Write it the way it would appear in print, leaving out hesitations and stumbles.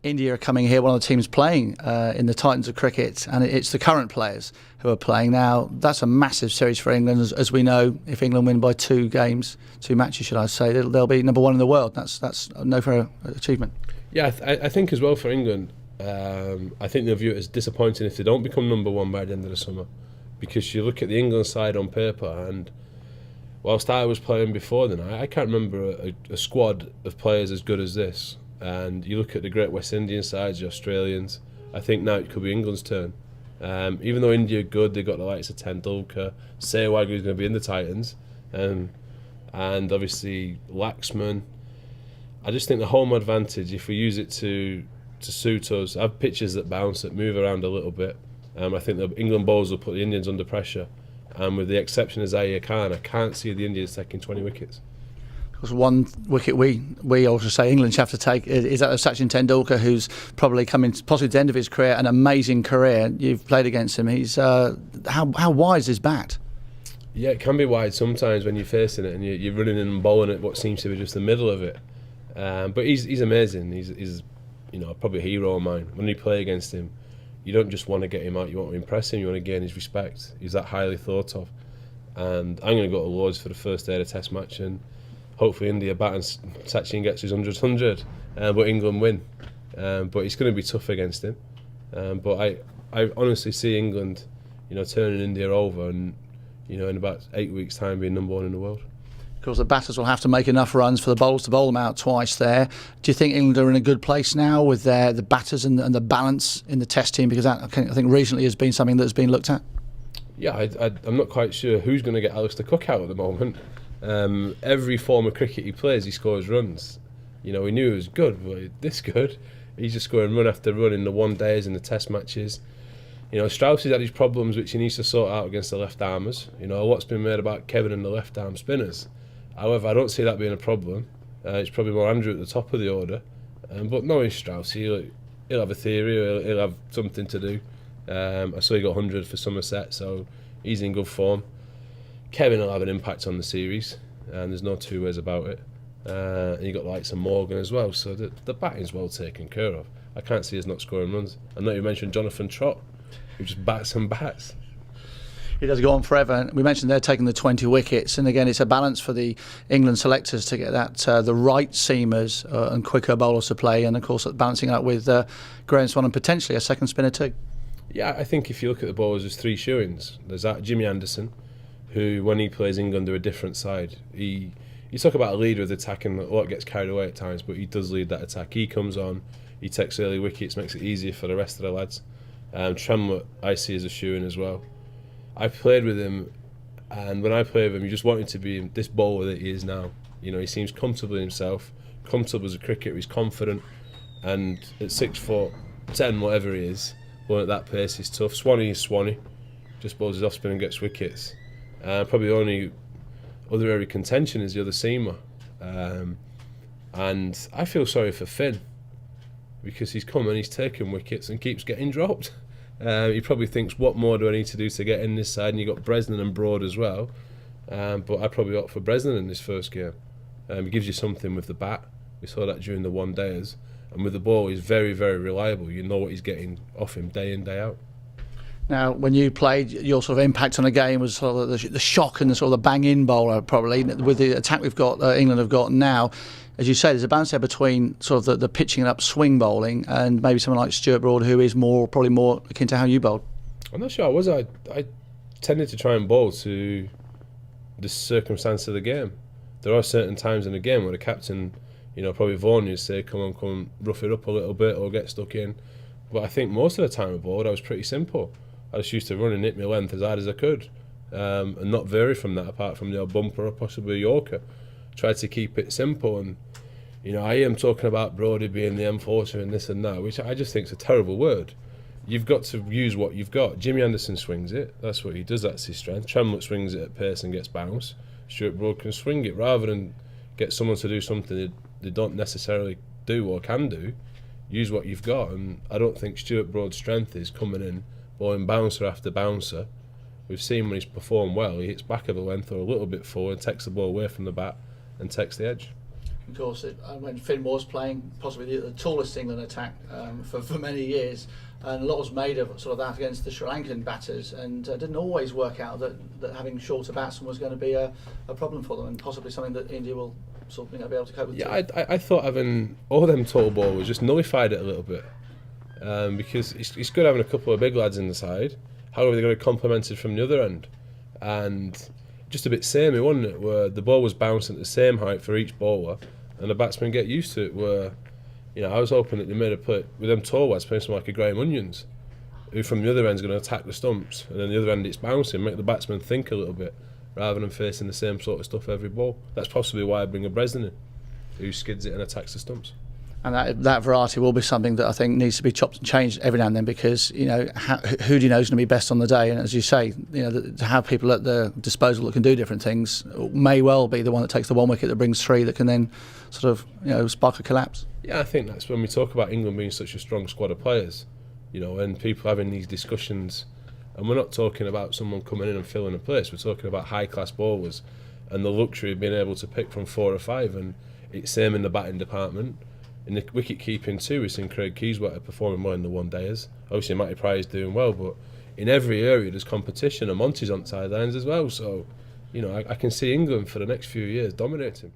India are coming here, one of the teams playing in the Titans of cricket, and it's the current players who are playing now. That's a massive series for England, as we know. If England win by 2 matches, should I say, they'll be number 1 in the world. That's no fair achievement. Yeah, I think as well for England, I think they'll view it as disappointing if they don't become number 1 by the end of the summer, because you look at the England side on paper, and whilst I was playing before then, I can't remember a squad of players as good as this. And you look at the great West Indian sides, the Australians, I think now it could be England's turn. Even though India are good, they've got the likes of Tendulkar, Sehwag, who's going to be in the Titans, and obviously Laxman. I just think the home advantage, if we use it to suit us, have pitches that bounce, that move around a little bit. I think the England bowlers will put the Indians under pressure. And with the exception of Zaire Khan, I can't see the Indians taking 20 wickets. Because 1 wicket we also say England should have to take is that of Sachin Tendulkar, who's probably coming possibly to the end of his career, an amazing career. You've played against him. He's how wide is his bat? Yeah, it can be wide sometimes when you're facing it and you're running in and bowling at what seems to be just the middle of it. But he's amazing. He's probably a hero of mine. When you play against him, you don't just want to get him out, you want to impress him, you want to gain his respect. He's that highly thought of. And I'm going to go to Lords for the first day of the Test match, and hopefully India bat and Sachin gets his 100, but England win. But it's going to be tough against him. But I honestly see England, turning India over, and in about 8 weeks' time being number 1 in the world. Of course, the batters will have to make enough runs for the bowlers to bowl them out twice there. Do you think England are in a good place now with the batters and the balance in the Test team? Because that, I think recently has been something that's been looked at. Yeah, I'm not quite sure who's going to get Alistair Cook out at the moment. Every form of cricket he plays, he scores runs. We knew he was good, but this good. He's just scoring run after run in the one days and the Test matches. Strauss has had his problems which he needs to sort out against the left-armers. A lot's been made about Kevin and the left-arm spinners. However, I don't see that being a problem. It's probably more Andrew at the top of the order. But knowing Strauss, he'll have a theory, he'll have something to do. I saw he got 100 for Somerset, so he's in good form. Kevin will have an impact on the series, and there's no 2 ways about it. And you got the likes of Morgan as well, so the batting's well taken care of. I can't see us not scoring runs. I know you mentioned Jonathan Trott, who just bats and bats. He does go on forever. We mentioned they're taking the 20 wickets, and again, it's a balance for the England selectors to get that the right seamers and quicker bowlers to play, and of course balancing out with Graham Swan and potentially a second spinner too. Yeah, I think if you look at the bowlers, there's 3 shoo-ins. There's that Jimmy Anderson, who when he plays England, they're a different side. You talk about a leader of the attack, and a lot gets carried away at times, but he does lead that attack. He comes on, he takes early wickets, makes it easier for the rest of the lads. Tremlett I see as a shoo-in as well. I played with him, and when I played with him, you just wanted to be this bowler that he is now. He seems comfortable in himself, comfortable as a cricketer, he's confident, and at 6'10", whatever he is, bowling at that pace is tough. Swanee is Swanee, just bowls his off spin and gets wickets. Probably the only other area of contention is the other seamer. And I feel sorry for Finn, because he's come and he's taken wickets and keeps getting dropped. He probably thinks, what more do I need to do to get in this side? And you've got Bresnan and Broad as well. But I'd probably opt for Bresnan in this first game. He gives you something with the bat. We saw that during the one days. And with the ball, he's very, very reliable. You know what he's getting off him day in, day out. Now, when you played, your sort of impact on the game was sort of the shock and the sort of the bang-in bowler, probably. With the attack we've got, England have got now, as you say, there's a balance there between sort of the pitching up swing bowling and maybe someone like Stuart Broad, who is probably more akin to how you bowled. I'm not sure I was. I tended to try and bowl to the circumstance of the game. There are certain times in the game where the captain, probably Vaughan would say, come on, rough it up a little bit or get stuck in. But I think most of the time I bowled, I was pretty simple. I just used to run and hit my length as hard as I could, and not vary from that, apart from the odd bumper or possibly a Yorker. Tried to keep it simple, and I am talking about Brodie being the enforcer and this and that, which I just think is a terrible word. You've got to use what you've got. Jimmy Anderson swings it, that's what he does, that's his strength. Tremlett swings it at pace and gets bounce. Stuart Broad can swing it rather than get someone to do something they don't necessarily do or can do. Use what you've got, and I don't think Stuart Broad's strength is coming in, bowling bouncer after bouncer. We've seen when he's performed well, he hits back of the length or a little bit forward, takes the ball away from the bat and takes the edge. Of course, when Finn was playing, possibly the tallest England attack for many years, and a lot was made of sort of that against the Sri Lankan batters, and didn't always work out that having shorter batsmen was going to be a problem for them, and possibly something that India will sort of, be able to cope with. Yeah, I thought having all them tall bowlers just nullified it a little bit, because it's good having a couple of big lads in the side. However, they're going to complement it from the other end, and just a bit samey, wasn't it? Where the ball was bouncing at the same height for each bowler, and the batsmen get used to it. Where, I was hoping that they made a play with them tall lads playing something like a Graham Onions, who from the other end is going to attack the stumps, and then the other end it's bouncing, make the batsman think a little bit, rather than facing the same sort of stuff every ball. That's possibly why I bring a Bresnan in, who skids it and attacks the stumps. And that variety will be something that I think needs to be chopped and changed every now and then, because who do you know is going to be best on the day? And as you say, to have people at their disposal that can do different things may well be the one that takes the one wicket that brings three that can then sort of spark a collapse. Yeah, I think that's when we talk about England being such a strong squad of players, and people having these discussions, and we're not talking about someone coming in and filling a place. We're talking about high class bowlers and the luxury of being able to pick from 4 or 5, and it's same in the batting department. In the wicket keeping too, we've seen Craig Keyswatter performing well in the one dayers. Obviously Matty Pryor's doing well, but in every area there's competition, and Monty's on sidelines as well. So, I can see England for the next few years dominating.